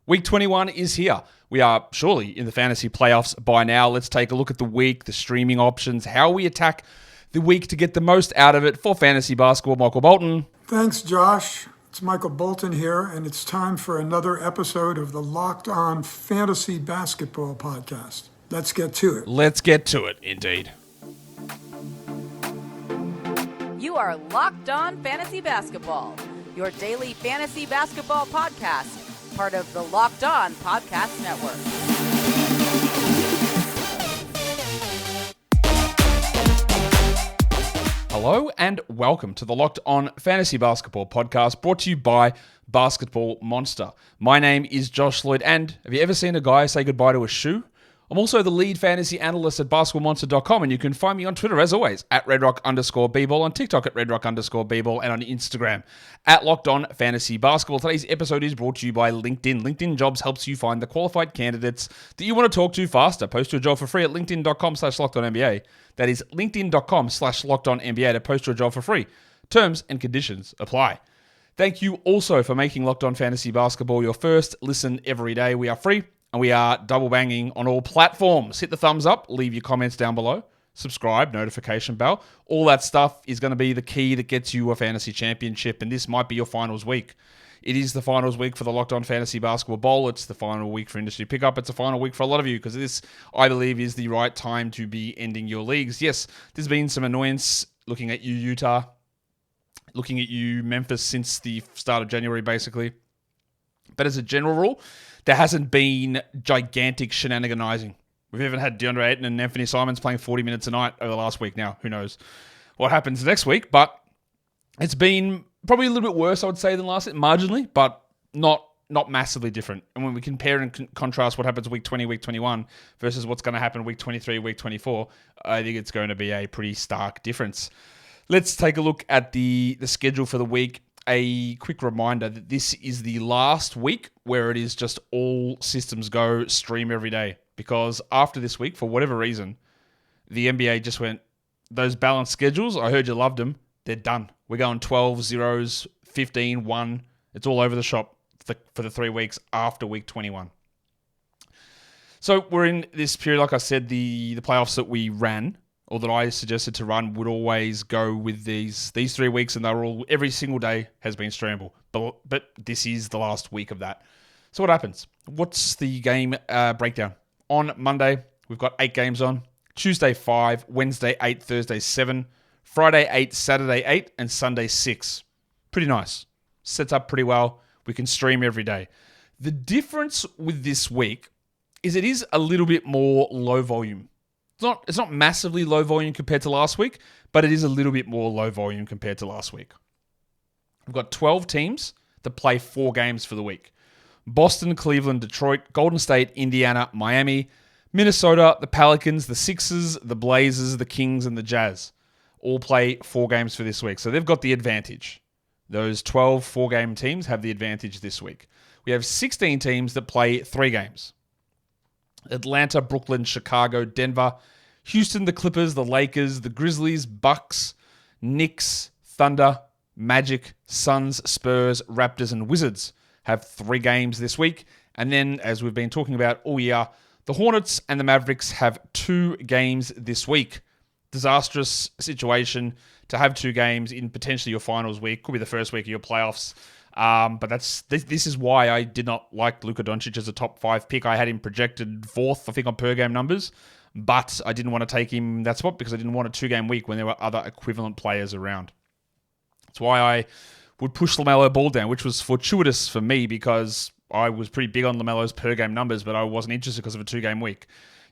Week 21 is here. We are surely in the fantasy playoffs by now. Let's take a look at the week, the streaming options, how we attack the week to get the most out of it for fantasy basketball. Michael Bolton. Thanks, Josh. It's Michael Bolton here, and it's time for another episode of the Locked On Fantasy Basketball Podcast. Let's get to it. Let's get to it, indeed. You are Locked On Fantasy Basketball, your daily fantasy basketball podcast, part of the Locked On Podcast Network. Hello and welcome to the Locked On Fantasy Basketball Podcast, brought to you by Basketball Monster. My name is Josh Lloyd, and have you ever seen a guy say goodbye to a shoe? I'm also the lead fantasy analyst at basketballmonster.com, and you can find me on Twitter, as always, at redrock_bball, on TikTok at redrock_bball, and on Instagram at Locked On Fantasy Basketball. Today's episode is brought to you by LinkedIn. LinkedIn Jobs helps you find the qualified candidates that you want to talk to faster. Post your job for free at linkedin.com/LockedOnNBA. That is linkedin.com/LockedOnNBA to post your job for free. Terms and conditions apply. Thank you also for making Locked On Fantasy Basketball your first listen every day. We are free. And we are double banging on all platforms. Hit the thumbs up, leave your comments down below, subscribe, notification bell. All that stuff is going to be the key that gets you a fantasy championship, and this might be your finals week. It is the finals week for the Locked On Fantasy Basketball Bowl. It's the final week for Industry Pickup. It's a final week for a lot of you because this, I believe, is the right time to be ending your leagues. Yes, there's been some annoyance looking at you, Utah, looking at you, Memphis, since the start of January, basically. But as a general rule, there hasn't been gigantic shenaniganizing. We've even had DeAndre Ayton and Anthony Simons playing 40 minutes a night over the last week. Now, who knows what happens next week, but it's been probably a little bit worse, I would say, than last week, marginally, but not massively different. And when we compare and contrast what happens week 20, week 21 versus what's going to happen week 23, week 24, I think it's going to be a pretty stark difference. Let's take a look at the schedule for the week. A quick reminder that this is the last week where it is just all systems go, stream every day. Because after this week, for whatever reason, the NBA just went, those balanced schedules, I heard you loved them, they're done. We're going 12, zeros, 15, 1. It's all over the shop for the 3 weeks after week 21. So we're in this period, like I said, the playoffs that we ran, or that I suggested to run, would always go with these 3 weeks, and they were all, every single day has been streamable. But this is the last week of that. So what happens? What's the game breakdown? On Monday, we've got 8 games on. Tuesday 5, Wednesday 8, Thursday 7, Friday 8, Saturday 8, and Sunday 6. Pretty nice. Sets up pretty well. We can stream every day. The difference with this week is it is a little bit more low volume. It's not massively low volume compared to last week, but it is a little bit more low volume compared to last week. We've got 12 teams that play 4 games for the week. Boston, Cleveland, Detroit, Golden State, Indiana, Miami, Minnesota, the Pelicans, the Sixers, the Blazers, the Kings, and the Jazz all play 4 games for this week. So they've got the advantage. Those 12 4-game teams have the advantage this week. We have 16 teams that play 3 games. Atlanta, Brooklyn, Chicago, Denver, Houston, the Clippers, the Lakers, the Grizzlies, Bucks, Knicks, Thunder, Magic, Suns, Spurs, Raptors, and Wizards have 3 games this week. And then, as we've been talking about all year, the Hornets and the Mavericks have 2 games this week. Disastrous situation to have 2 games in potentially your finals week. Could be the first week of your playoffs. But this is why I did not like Luka Doncic as a top 5 pick. I had him projected 4th, I think, on per game numbers, but I didn't want to take him that spot because I didn't want a 2-game week when there were other equivalent players around. That's why I would push LaMelo Ball down, which was fortuitous for me because I was pretty big on LaMelo's per game numbers, but I wasn't interested because of a 2-game week.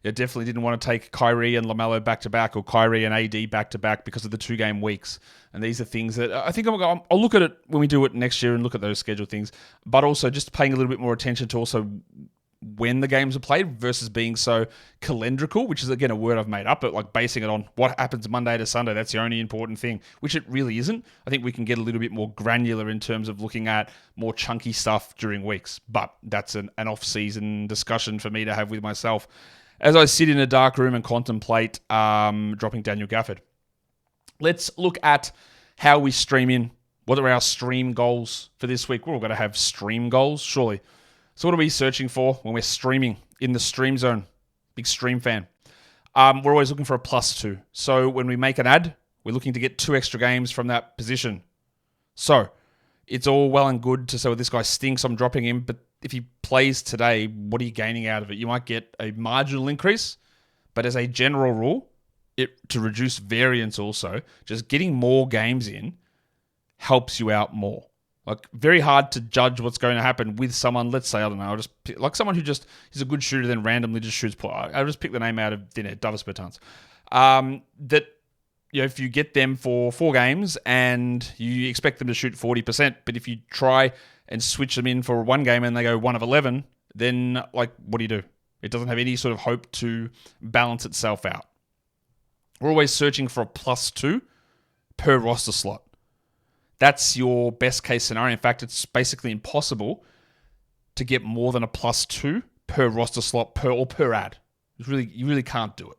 I definitely didn't want to take Kyrie and LaMelo back-to-back or Kyrie and AD back-to-back because of the 2-game weeks. And these are things that I think I'll look at it when we do it next year and look at those schedule things, but also just paying a little bit more attention to also when the games are played versus being so calendrical, which is, again, a word I've made up, but like basing it on what happens Monday to Sunday, that's the only important thing, which it really isn't. I think we can get a little bit more granular in terms of looking at more chunky stuff during weeks, but that's an off-season discussion for me to have with myself as I sit in a dark room and contemplate dropping Daniel Gafford. Let's look at how we stream in. What are our stream goals for this week? We're all going to have stream goals, surely. So what are we searching for when we're streaming in the stream zone? Big stream fan. We're always looking for a +2. So when we make an ad, we're looking to get 2 extra games from that position. So it's all well and good to say, well, this guy stinks, I'm dropping him. But if he plays today, what are you gaining out of it? You might get a marginal increase, but as a general rule, to reduce variance also, just getting more games in helps you out more. Like, very hard to judge what's going to happen with someone. Let's say, I don't know, I'll just pick, like someone who just is a good shooter, then randomly just shoots. I'll just pick the name out of Davis Bertans. That, you know, if you get them for 4 games and you expect them to shoot 40%, but if you try and switch them in for 1 game and they go 1 of 11, then like, what do? It doesn't have any sort of hope to balance itself out. We're always searching for a +2 per roster slot. That's your best case scenario. In fact, it's basically impossible to get more than a +2 per roster slot per ad. You really can't do it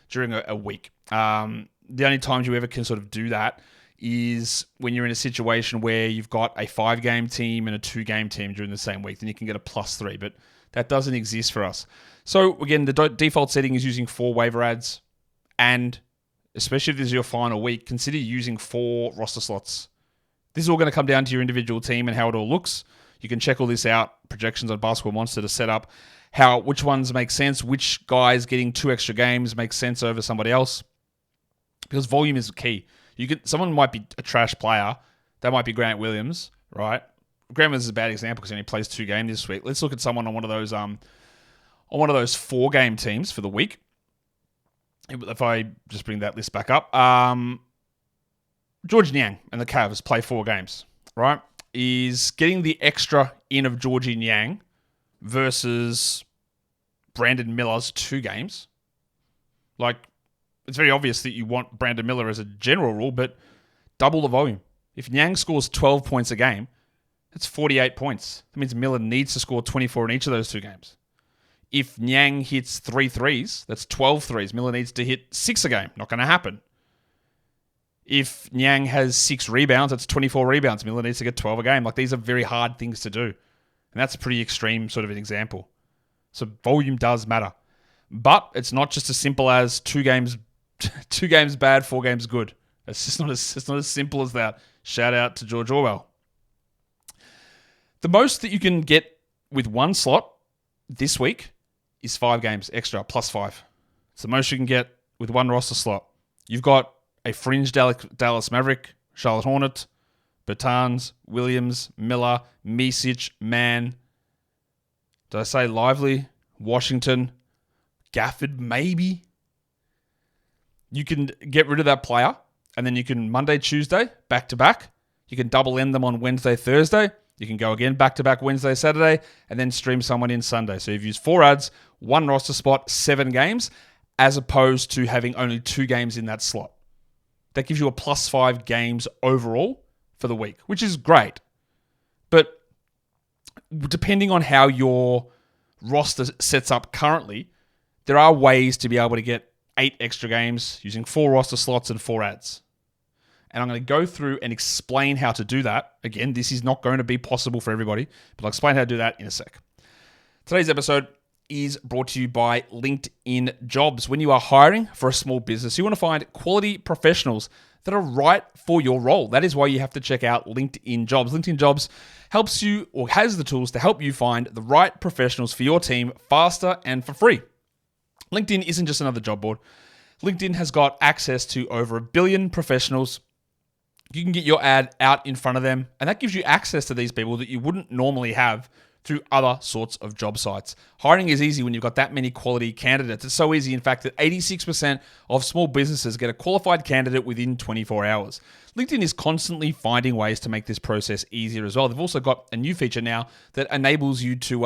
during a week. The only times you ever can sort of do that is when you're in a situation where you've got a 5-game team and a 2-game team during the same week. Then you can get a +3, but that doesn't exist for us. So again, the default setting is using 4 waiver ads, and especially if this is your final week, consider using 4 roster slots. This is all going to come down to your individual team and how it all looks. You can check all this out, projections on Basketball Monster, to set up which ones make sense, which guys getting 2 extra games makes sense over somebody else. Because volume is key. Someone might be a trash player. That might be Grant Williams, right? Grant Williams is a bad example because he only plays 2 games this week. Let's look at someone on one of those 4-game teams for the week. If I just bring that list back up. George Niang and the Cavs play 4 games, right? Is getting the extra in of Georgie Niang versus Brandon Miller's 2 games. Like, it's very obvious that you want Brandon Miller as a general rule, but double the volume. If Niang scores 12 points a game, that's 48 points. That means Miller needs to score 24 in each of those 2 games. If Niang hits 3 threes, that's 12 threes. Miller needs to hit 6 a game. Not going to happen. If Niang has 6 rebounds, that's 24 rebounds. Miller needs to get 12 a game. Like, these are very hard things to do. And that's a pretty extreme sort of an example. So volume does matter. But it's not just as simple as 2 games bad, 4 games good. It's not as simple as that. Shout out to George Orwell. The most that you can get with 1 slot this week is 5 games extra, +5. It's the most you can get with 1 roster slot. You've got a fringe Dallas Maverick, Charlotte Hornet, Bertans, Williams, Miller, Misic, Mann. Did I say Lively? Washington, Gafford, maybe? You can get rid of that player, and then you can Monday, Tuesday, back-to-back. You can double end them on Wednesday, Thursday. You can go again back-to-back Wednesday, Saturday, and then stream someone in Sunday. So you've used 4 ads, 1 roster spot, 7 games, as opposed to having only 2 games in that slot. That gives you a +5 games overall for the week, which is great. But depending on how your roster sets up currently, there are ways to be able to get 8 extra games using 4 roster slots and 4 ads. And I'm going to go through and explain how to do that. Again, this is not going to be possible for everybody, but I'll explain how to do that in a sec. Today's episode is brought to you by LinkedIn Jobs. When you are hiring for a small business, you want to find quality professionals that are right for your role. That is why you have to check out LinkedIn Jobs. LinkedIn Jobs helps you, or has the tools to help you find the right professionals for your team faster and for free. LinkedIn isn't just another job board. LinkedIn has got access to over 1 billion professionals. You can get your ad out in front of them, and that gives you access to these people that you wouldn't normally have through other sorts of job sites. Hiring is easy when you've got that many quality candidates. It's so easy, in fact, that 86% of small businesses get a qualified candidate within 24 hours. LinkedIn is constantly finding ways to make this process easier as well. They've also got a new feature now that enables you to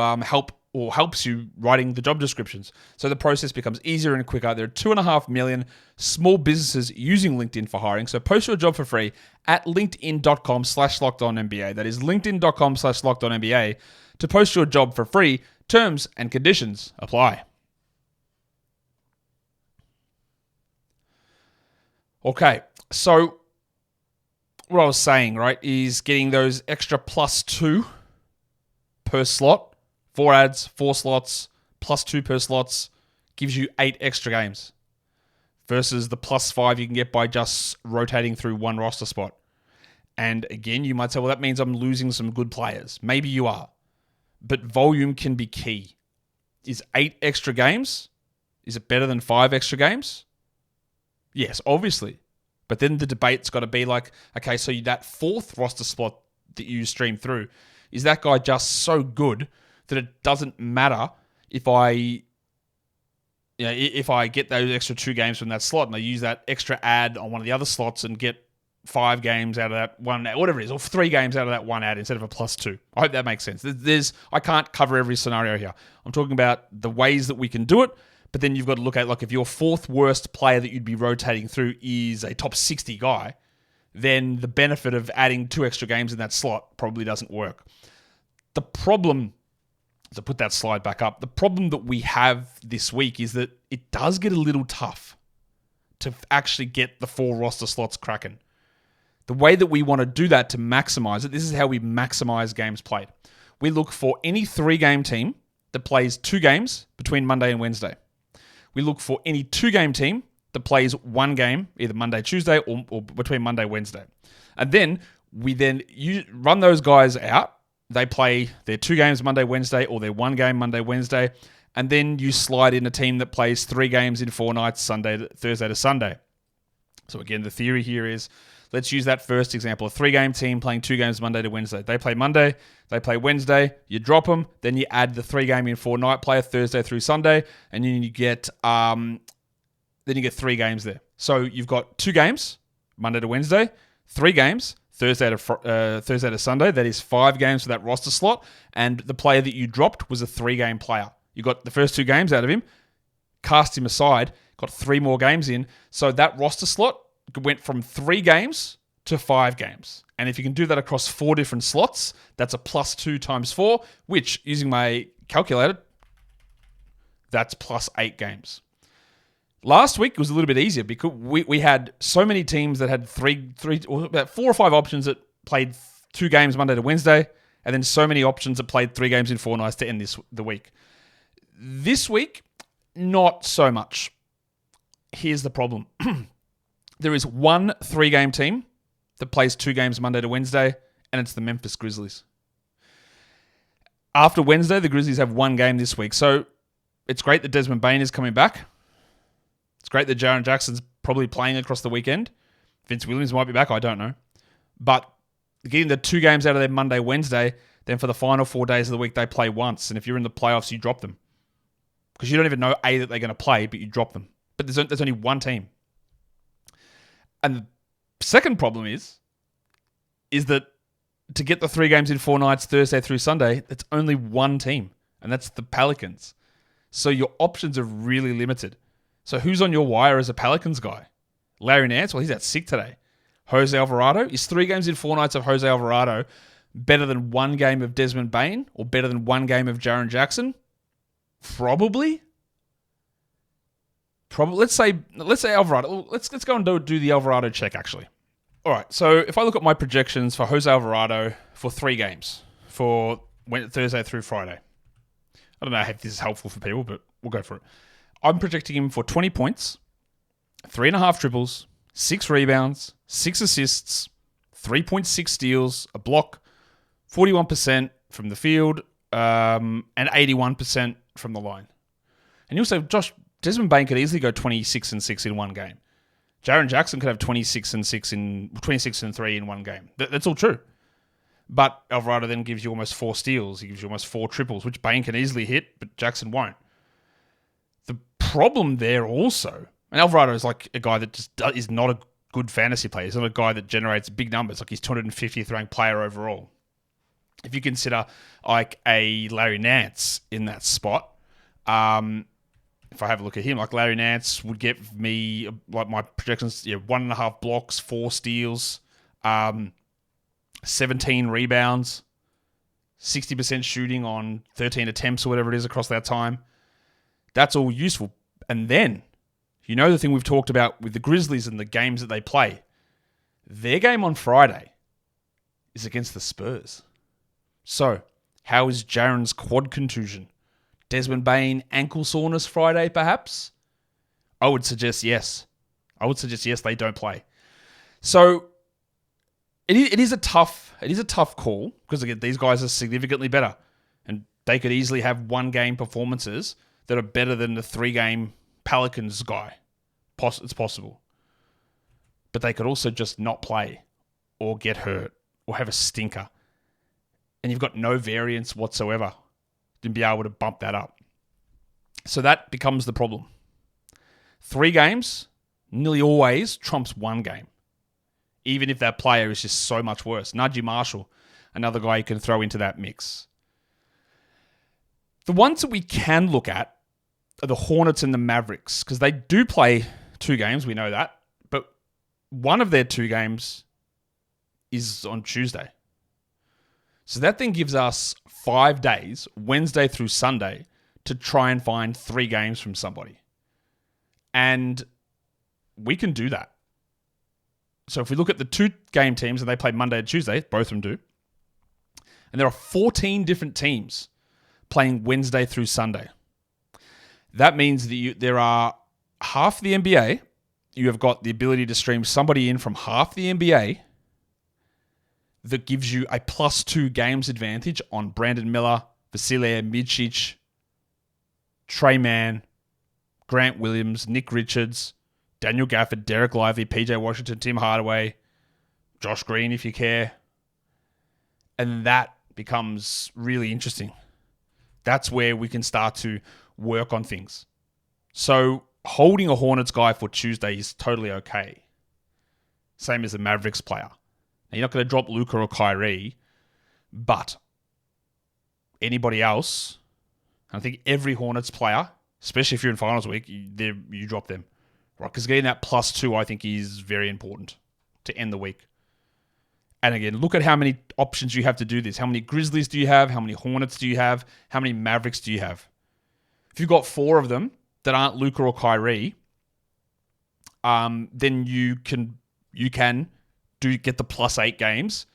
helps you writing the job descriptions. So the process becomes easier and quicker. There are 2.5 million small businesses using LinkedIn for hiring. So post your job for free at linkedin.com/lockedonnba. That is linkedin.com/lockedonnba to post your job for free. Terms and conditions apply. Okay, so what I was saying, right, is getting those extra +2 per slot 4 ads, 4 slots, +2 per slots, gives you 8 extra games versus the +5 you can get by just rotating through one roster spot. And again, you might say, well, that means I'm losing some good players. Maybe you are. But volume can be key. Is 8 extra games? Is it better than 5 extra games? Yes, obviously. But then the debate's got to be like, okay, so that 4th roster spot that you stream through, is that guy just so good that it doesn't matter if I get those extra 2 games from that slot and I use that extra ad on one of the other slots and get 5 games out of that one, whatever it is, or 3 games out of that one ad instead of a +2. I hope that makes sense. I can't cover every scenario here. I'm talking about the ways that we can do it, but then you've got to look at, like, if your 4th worst player that you'd be rotating through is a top 60 guy, then the benefit of adding 2 extra games in that slot probably doesn't work. The problem, to put that slide back up, the problem that we have this week is that it does get a little tough to actually get the 4 roster slots cracking. The way that we want to do that to maximize it, this is how we maximize games played. We look for any 3-game team that plays 2 games between Monday and Wednesday. We look for any 2-game team that plays 1 game, either Monday, Tuesday, or between Monday, Wednesday. And then we run those guys out. They play their 2 games Monday, Wednesday, or their 1 game Monday, Wednesday. And then you slide in a team that plays 3 games in 4 nights, Thursday to Sunday. So again, the theory here is, let's use that first example. A 3-game team playing 2 games Monday to Wednesday. They play Monday, they play Wednesday, you drop them, then you add the 3-game in 4 night player Thursday through Sunday, and then you get 3 games there. So you've got 2 games Monday to Wednesday, 3 games Thursday to Sunday. That is 5 games for that roster slot, and the player that you dropped was a 3-game player. You got the first 2 games out of him, cast him aside, got 3 more games in, so that roster slot went from 3 games to 5 games. And if you can do that across 4 different slots, that's a +2 times 4, which, using my calculator, that's +8 games. Last week was a little bit easier because we had so many teams that had about 4 or 5 options that played 2 games Monday to Wednesday, and then so many options that played 3 games in 4 nights to end the week. This week, not so much. Here's the problem. There is one 3-game team that plays 2 games Monday to Wednesday, and it's the Memphis Grizzlies. After Wednesday, the Grizzlies have 1 game this week. So it's great that Desmond Bane is coming back. It's great that Jaren Jackson's probably playing across the weekend. Vince Williams might be back, I don't know. But getting the 2 games out of their Monday, Wednesday, then for the final 4 days of the week, they play once. And if you're in the playoffs, you drop them. Because you don't even know, A, that they're going to play, but you drop them. But there's only 1 team. And the second problem is that to get the 3 games in 4 nights, Thursday through Sunday, it's only 1 team, and that's the Pelicans. So your options are really limited. So who's on your wire as a Pelicans guy? Larry Nance? Well, he's out sick today. Jose Alvarado? Is 3 games in 4 nights of Jose Alvarado better than 1 game of Desmond Bane, or better than 1 game of Jaren Jackson? Probably. Let's say Alvarado. Let's go and do the Alvarado check, actually. All right, so if I look at my projections for Jose Alvarado for 3 games, for Thursday through Friday. I don't know if this is helpful for people, but we'll go for it. I'm projecting him for 20 points, 3.5 triples, 6 rebounds, 6 assists, 3.6 steals, a block, 41% from the field, and 81% from the line. And you'll say, Josh, Desmond Bane could easily go 26 and 6 in 1 game. Jaren Jackson could have 26 and 3 in 1 game. That's all true. But Alvarado then gives you almost 4 steals. He gives you almost 4 triples, which Bane can easily hit, but Jackson won't. The problem there also, and Alvarado is like a guy that just is not a good fantasy player. He's not a guy that generates big numbers. Like, he's 250th ranked player overall. If you consider like a Larry Nance in that spot, if I have a look at him, like Larry Nance would get me, like my projections, 1.5 blocks, 4 steals, 17 rebounds, 60% shooting on 13 attempts or whatever it is across that time. That's all useful. And then, the thing we've talked about with the Grizzlies and the games that they play, their game on Friday is against the Spurs. So, How is Jaren's quad contusion? Desmond Bain ankle soreness Friday, perhaps? I would suggest yes. They don't play. So it is a tough call because again these guys are significantly better, and they could easily have 1-game performances that are better than the 3-game Pelicans guy. It's possible, but they could also just not play, or get hurt, or have a stinker, and you've got no variance whatsoever to be able to bump that up. So that becomes the problem. 3 games nearly always trumps 1 game, even if that player is just so much worse. Najee Marshall, another guy you can throw into that mix. The ones that we can look at are the Hornets and the Mavericks, because they do play 2 games, we know that, but one of their 2 games is on Tuesday. So that then gives us 5 days, Wednesday through Sunday, to try and find 3 games from somebody. And we can do that. So if we look at the 2-game teams, and they play Monday and Tuesday, both of them do, and there are 14 different teams playing Wednesday through Sunday. That means that there are half the NBA. You have got the ability to stream somebody in from half the NBA that gives you a +2 games advantage on Brandon Miller, Vasilije Micic, Trey Mann, Grant Williams, Nick Richards, Daniel Gafford, Derek Lively, PJ Washington, Tim Hardaway, Josh Green if you care. And that becomes really interesting. That's where we can start to work on things. So holding a Hornets guy for Tuesday is totally okay. Same as a Mavericks player. Now, you're not going to drop Luka or Kyrie, but anybody else, I think every Hornets player, especially if you're in finals week, you drop them. Right? Because getting that +2, I think, is very important to end the week. And again, look at how many options you have to do this. How many Grizzlies do you have? How many Hornets do you have? How many Mavericks do you have? If you've got 4 of them that aren't Luka or Kyrie, then you can get the +8 games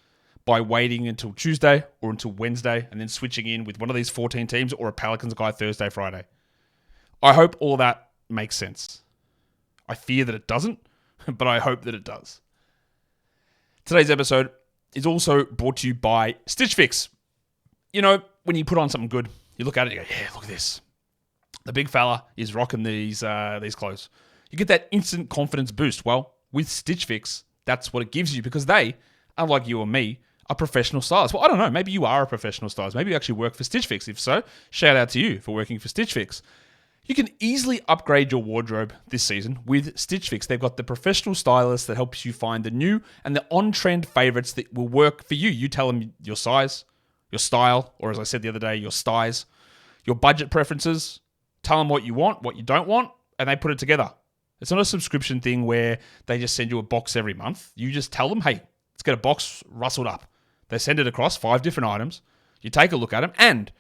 by waiting until Tuesday or until Wednesday and then switching in with one of these 14 teams or a Pelicans guy Thursday, Friday. I hope all that makes sense. I fear that it doesn't, but I hope that it does. Today's episode is also brought to you by Stitch Fix. You know, when you put on something good, you look at it and you go, yeah, look at this. The big fella is rocking these clothes. You get that instant confidence boost. Well, with Stitch Fix, that's what it gives you because they, unlike you or me, are professional stylists. Well, I don't know. Maybe you are a professional stylist. Maybe you actually work for Stitch Fix. If so, shout out to you for working for Stitch Fix. You can easily upgrade your wardrobe this season with Stitch Fix. They've got the professional stylist that helps you find the new and the on-trend favorites that will work for you. You tell them your size, your style, or as I said the other day, your styles, your budget preferences. Tell them what you want, what you don't want, and they put it together. It's not a subscription thing where they just send you a box every month. You just tell them, hey, let's get a box rustled up. They send it across 5 different items. You take a look at them, and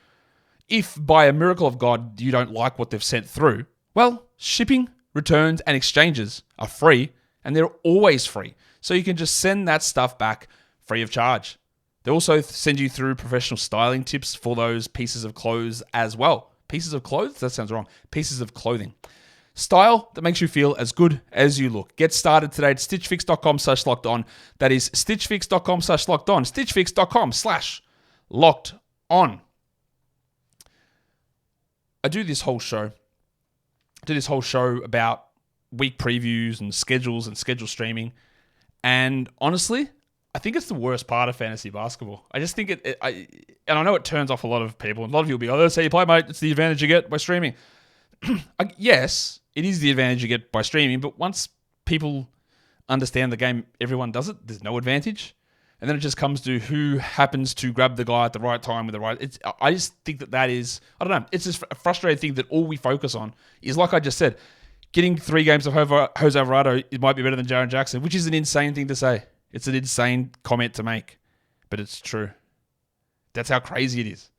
if by a miracle of God you don't like what they've sent through, well, shipping, returns, and exchanges are free, and they're always free. So you can just send that stuff back free of charge. They also send you through professional styling tips for those pieces of clothes as well. Pieces of clothes? That sounds wrong. Pieces of clothing. Style that makes you feel as good as you look. Get started today at stitchfix.com/locked-on. That is stitchfix.com/locked-on. stitchfix.com/locked-on. I do this whole show about week previews and schedules and schedule streaming. And honestly, I think it's the worst part of fantasy basketball. I just think and I know it turns off a lot of people. A lot of you will be, oh, that's how you play, mate. It's the advantage you get by streaming. Yes, it is the advantage you get by streaming, but once people understand the game, everyone does it. There's no advantage. And then it just comes to who happens to grab the guy at the right time with the right... I just think that is... I don't know. It's just a frustrating thing that all we focus on is, like I just said, getting 3 games of Jose Alvarado, it might be better than Jaren Jackson, which is an insane thing to say. It's an insane comment to make, but it's true. That's how crazy it is.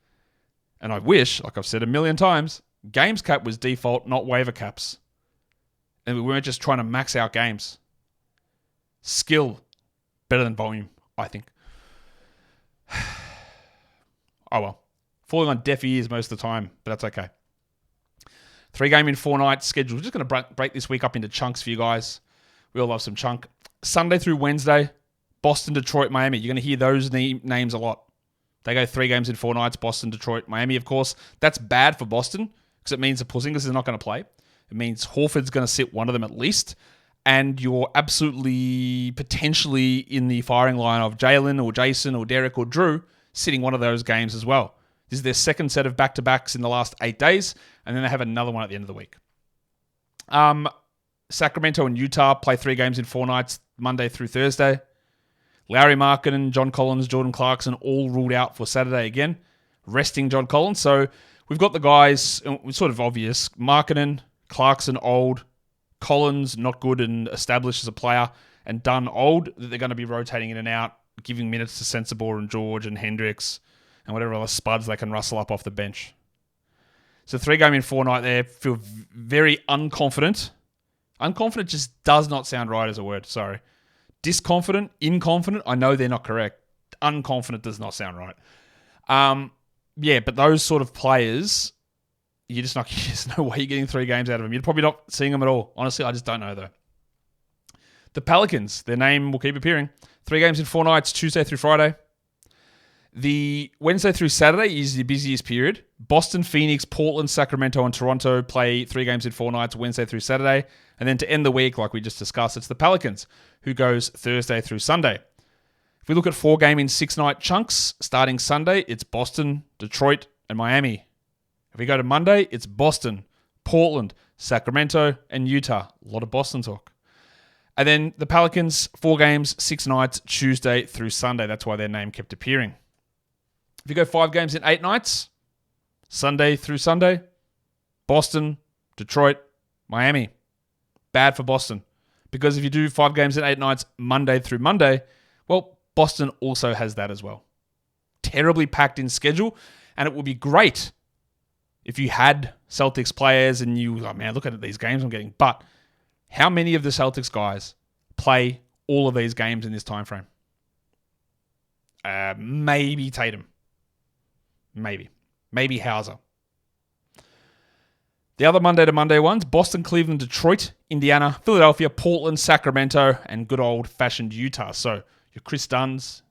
And I wish, like I've said a million times, games cap was default, not waiver caps. And we weren't just trying to max out games. Skill, better than volume, I think. Oh well. Falling on deaf ears most of the time, but that's okay. 3-game in 4 nights schedule. We're just going to break this week up into chunks for you guys. We all love some chunk. Sunday through Wednesday, Boston, Detroit, Miami. You're going to hear those names a lot. They go 3 games in 4 nights, Boston, Detroit, Miami, of course. That's bad for Boston because it means that Porzingis is not going to play. It means Horford's going to sit one of them at least. And you're absolutely potentially in the firing line of Jalen or Jason or Derek or Drew sitting one of those games as well. This is their second set of back-to-backs in the last 8 days, and then they have another one at the end of the week. Sacramento and Utah play 3 games in 4 nights, Monday through Thursday. Larry Markkinen, John Collins, Jordan Clarkson all ruled out for Saturday again, resting John Collins. So we've got the guys, sort of obvious, Markkinen, Clarkson old, Collins not good and established as a player, and Dunn old, that they're going to be rotating in and out, giving minutes to Sensabaugh and George and Hendricks and whatever other spuds they can rustle up off the bench. So 3-game in 4 night there, feel very unconfident. Unconfident just does not sound right as a word, sorry. Disconfident, inconfident, I know they're not correct. Unconfident does not sound right. But those sort of players, there's no way you're getting 3 games out of them. You're probably not seeing them at all. Honestly, I just don't know though. The Pelicans, their name will keep appearing. 3 games in 4 nights, Tuesday through Friday. The Wednesday through Saturday is the busiest period. Boston, Phoenix, Portland, Sacramento, and Toronto play 3 games in 4 nights, Wednesday through Saturday. And then to end the week, like we just discussed, it's the Pelicans, who goes Thursday through Sunday. If we look at 4-game in 6-night chunks, starting Sunday, it's Boston, Detroit, and Miami. If we go to Monday, it's Boston, Portland, Sacramento, and Utah. A lot of Boston talk. And then the Pelicans, 4 games, 6 nights, Tuesday through Sunday. That's why their name kept appearing. If you go 5 games in 8 nights, Sunday through Sunday, Boston, Detroit, Miami. Bad for Boston. Because if you do 5 games in 8 nights, Monday through Monday, well, Boston also has that as well. Terribly packed in schedule, and it would be great if you had Celtics players and you, look at these games I'm getting. But how many of the Celtics guys play all of these games in this time frame? Maybe Tatum. Maybe Hauser. The other Monday to Monday ones, Boston, Cleveland, Detroit, Indiana, Philadelphia, Portland, Sacramento, and good old-fashioned Utah. So your Chris Dunns.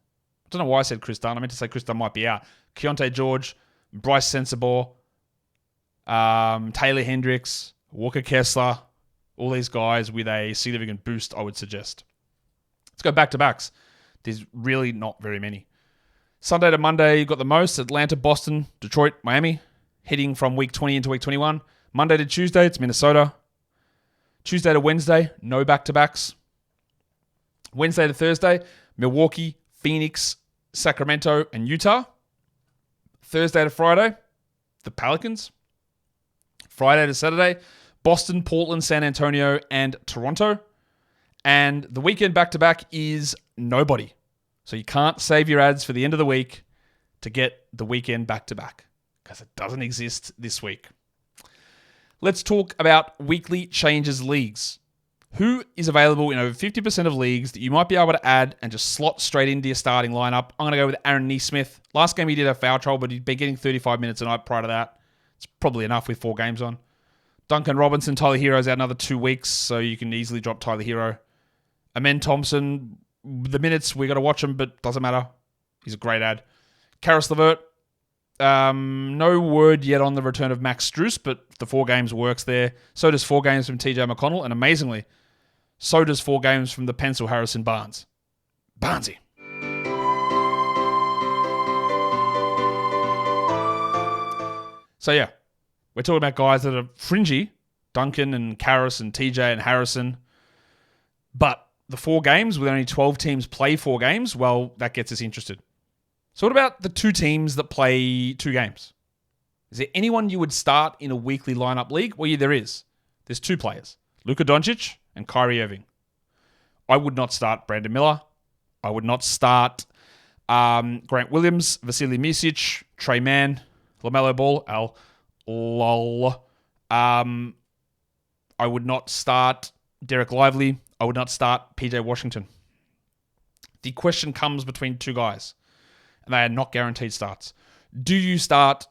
I don't know why I said Chris Dunn. I meant to say Chris Dunn might be out. Keontae George, Bryce Sensabaugh, Taylor Hendricks, Walker Kessler, all these guys with a significant boost, I would suggest. Let's go back-to-backs. There's really not very many. Sunday to Monday, you've got the most. Atlanta, Boston, Detroit, Miami. Heading from week 20 into week 21. Monday to Tuesday, it's Minnesota. Tuesday to Wednesday, no back-to-backs. Wednesday to Thursday, Milwaukee, Phoenix, Sacramento, and Utah. Thursday to Friday, the Pelicans. Friday to Saturday, Boston, Portland, San Antonio, and Toronto. And the weekend back-to-back is nobody. So you can't save your ads for the end of the week to get the weekend back-to-back because it doesn't exist this week. Let's talk about weekly changes leagues. Who is available in over 50% of leagues that you might be able to add and just slot straight into your starting lineup? I'm going to go with Aaron Nesmith. Last game he did have foul trouble, but he'd been getting 35 minutes a night prior to that. It's probably enough with 4 games on. Duncan Robinson, Tyler Hero's out another 2 weeks, so you can easily drop Tyler Hero. Amen Thompson, the minutes, we got to watch him, but doesn't matter. He's a great ad. Karis LeVert, no word yet on the return of Max Strus, but the 4 games works there. So does 4 games from TJ McConnell, and amazingly, so does 4 games from the pencil Harrison Barnes. Barnesy. So yeah, we're talking about guys that are fringy, Duncan and Karras and TJ and Harrison, but the 4 games, with only 12 teams play 4 games, well, that gets us interested. So what about the 2 teams that play 2 games? Is there anyone you would start in a weekly lineup league? Well, yeah, there is. There's 2 players, Luka Doncic and Kyrie Irving. I would not start Brandon Miller. I would not start Grant Williams, Vasily Micic, Trey Mann, LaMelo Ball, lol. I would not start Derek Lively. I would not start PJ Washington. The question comes between 2 guys, and they are not guaranteed starts. Do you start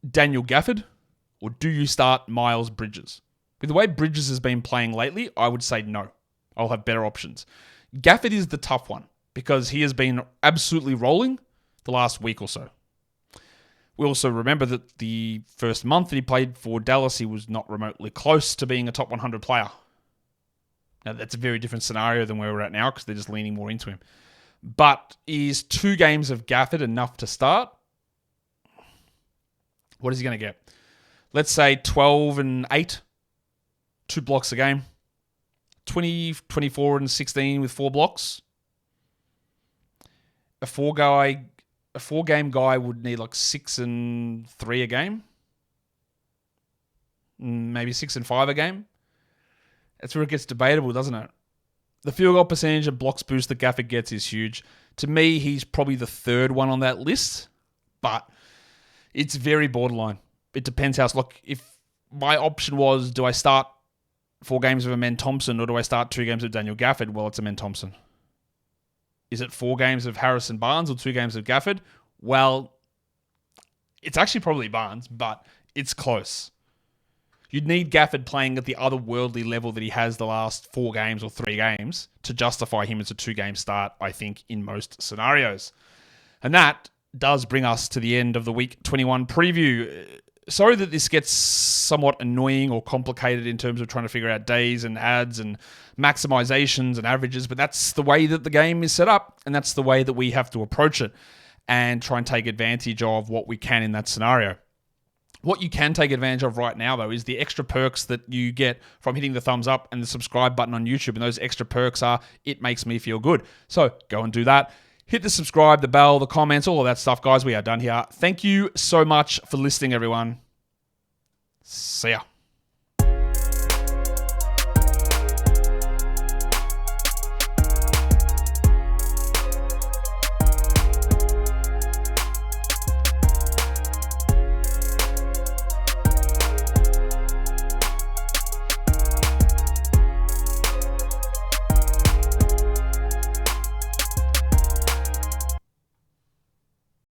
Daniel Gafford or do you start Miles Bridges? With the way Bridges has been playing lately, I would say no. I'll have better options. Gafford is the tough one because he has been absolutely rolling the last week or so. We also remember that the first month that he played for Dallas, he was not remotely close to being a top 100 player. Now, that's a very different scenario than where we're at now because they're just leaning more into him. But is 2 games of Gafford enough to start? What is he going to get? Let's say 12 and 8, 2 blocks a game. 20, 24 and 16 with 4 blocks. A 4-game guy would need like 6 and 3 a game. Maybe 6 and 5 a game. That's where it gets debatable, doesn't it? The field goal percentage and blocks boost that Gafford gets is huge. To me, he's probably the 3rd one on that list, but it's very borderline. It depends how. Look, if my option was, do I start 4 games of Amen Thompson or do I start 2 games of Daniel Gafford? Well, it's Amen Thompson. Is it 4 games of Harrison Barnes or 2 games of Gafford? Well, it's actually probably Barnes, but it's close. You'd need Gafford playing at the otherworldly level that he has the last 4 games or 3 games to justify him as a 2-game start, I think, in most scenarios. And that does bring us to the end of the Week 21 preview. Sorry that this gets somewhat annoying or complicated in terms of trying to figure out days and ads and maximizations and averages, but that's the way that the game is set up, and that's the way that we have to approach it and try and take advantage of what we can in that scenario. What you can take advantage of right now, though, is the extra perks that you get from hitting the thumbs up and the subscribe button on YouTube. And those extra perks are, it makes me feel good. So go and do that. Hit the subscribe, the bell, the comments, all of that stuff, guys. We are done here. Thank you so much for listening, everyone. See ya.